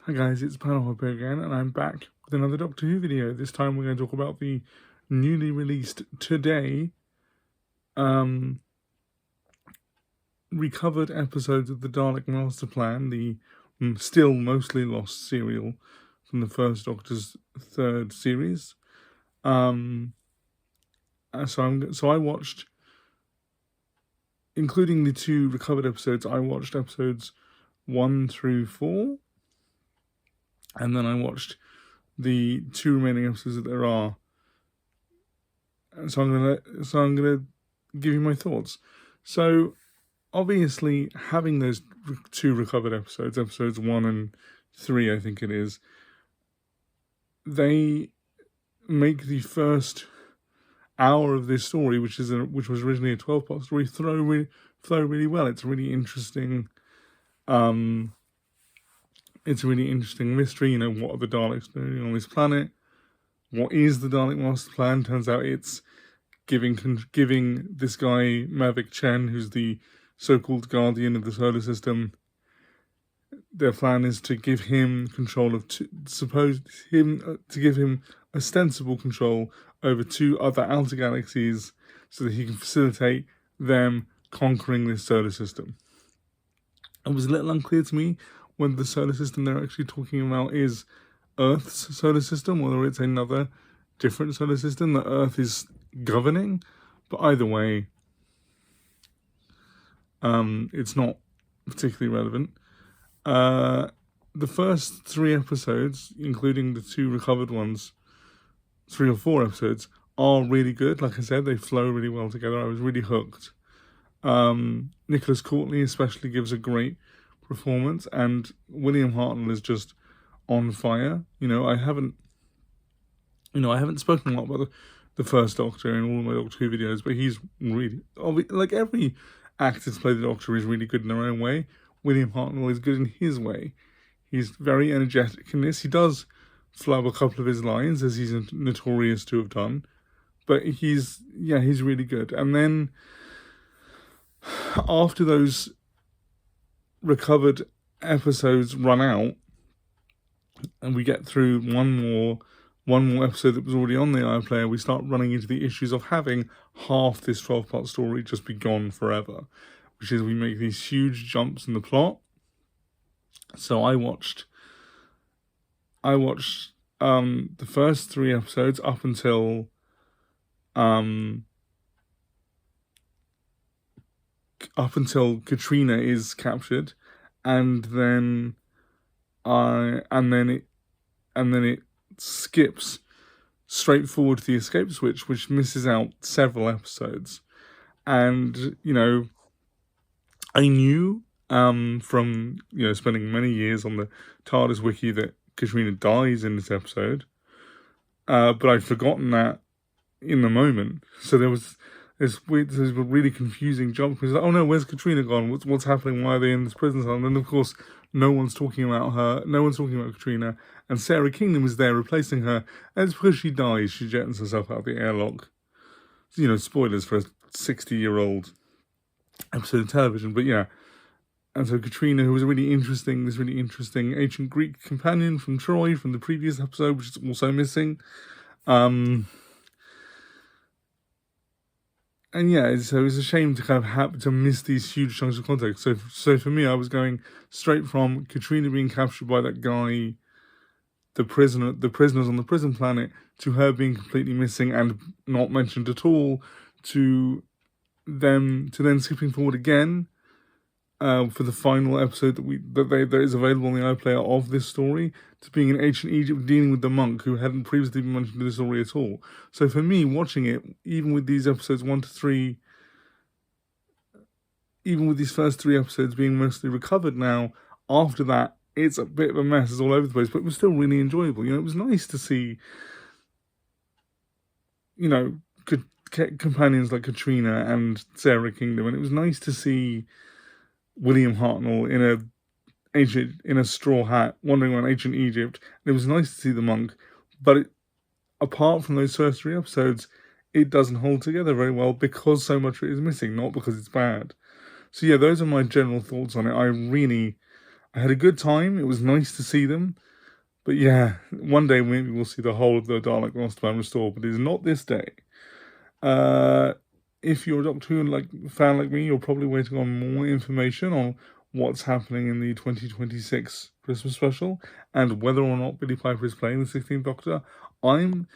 Hi guys, it's Dalek again, and I'm back with another Doctor Who video. This time we're going to talk about the newly released today recovered episodes of the Dalek Master Plan, the still mostly lost serial from the first Doctor's third series. So I watched, including the two recovered episodes, I watched episodes 1 through 4, and then I watched the two remaining episodes that there are. So I'm gonna give you my thoughts. So obviously, having those two recovered episodes, episodes 1 and 3, I think it is, they make the first hour of this story, which was originally a 12-part story, flow really well. It's a really interesting. It's a really interesting mystery. You know, what are the Daleks doing on this planet? What is the Dalek Master Plan? Turns out it's giving this guy Mavic Chen, who's the so-called guardian of the solar system. Their plan is to give him control of to give him ostensible control over two other outer galaxies, so that he can facilitate them conquering this solar system. It was a little unclear to me whether the solar system they're actually talking about is Earth's solar system, or whether it's another different solar system that Earth is governing. But either way, it's not particularly relevant. The first 3 episodes, including the 2 recovered ones, 3 or 4 episodes, are really good. Like I said, they flow really well together. I was really hooked. Nicholas Courtney especially gives a great performance, and William Hartnell is just on fire. I haven't spoken a lot about the first Doctor in all of my Doctor Who videos, but he's really, like every actor to play the Doctor is really good in their own way. William Hartnell is good in his way. He's very energetic in this. He does flub a couple of his lines, as he's notorious to have done, but he's really good. And then after those recovered episodes run out, and we get through one more episode that was already on the iPlayer, we start running into the issues of having half this 12-part story just be gone forever, which is we make these huge jumps in the plot. So I watched the first 3 episodes up until Katrina is captured, and then it skips straight forward to the escape switch, which misses out several episodes. And I knew from spending many years on the TARDIS wiki that Katrina dies in this episode, but I'd forgotten that in the moment. So there was this really confusing jump. It's like, oh no, where's Katrina gone? What's happening? Why are they in this prison cell? And then of course no one's talking about her. No one's talking about Katrina. And Sarah Kingdom is there replacing her. And it's because she dies. She jets herself out of the airlock. Spoilers for a 60-year-old episode of television. But yeah. And so Katrina, who was this really interesting ancient Greek companion from Troy from the previous episode, which is also missing. And yeah, so it's a shame to kind of have to miss these huge chunks of context. So for me, I was going straight from Katrina being captured by that guy, the prisoners on the prison planet, to her being completely missing and not mentioned at all, to then skipping forward again for the final episode that is available on the iPlayer of this story, to being in ancient Egypt dealing with the monk who hadn't previously been mentioned in the story at all. So for me, watching it, even with these episodes 1 to 3, even with these first 3 episodes being mostly recovered now, after that, it's a bit of a mess. It's all over the place, but it was still really enjoyable. It was nice to see, companions like Katrina and Sarah Kingdom, and it was nice to see William Hartnell in a straw hat wandering around ancient Egypt. And it was nice to see the monk, but apart from those first 3 episodes, it doesn't hold together very well because so much of it is missing, not because it's bad. So yeah, those are my general thoughts on it. I had a good time. It was nice to see them. But yeah, one day maybe we'll see the whole of the Dalek Mastermind restored, but it's not this day. If you're a Doctor Who fan like me, you're probably waiting on more information on what's happening in the 2026 Christmas special and whether or not Billie Piper is playing the 16th Doctor. I'm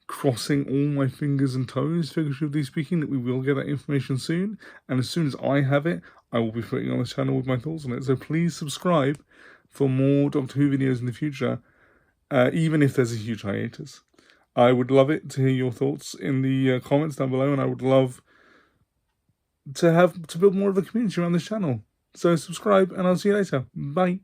crossing all my fingers and toes, figuratively speaking, that we will get that information soon. And as soon as I have it, I will be putting on this channel with my thoughts on it. So please subscribe for more Doctor Who videos in the future, even if there's a huge hiatus. I would love it to hear your thoughts in the comments down below, and I would love to build more of a community around this channel. So subscribe, and I'll see you later. Bye.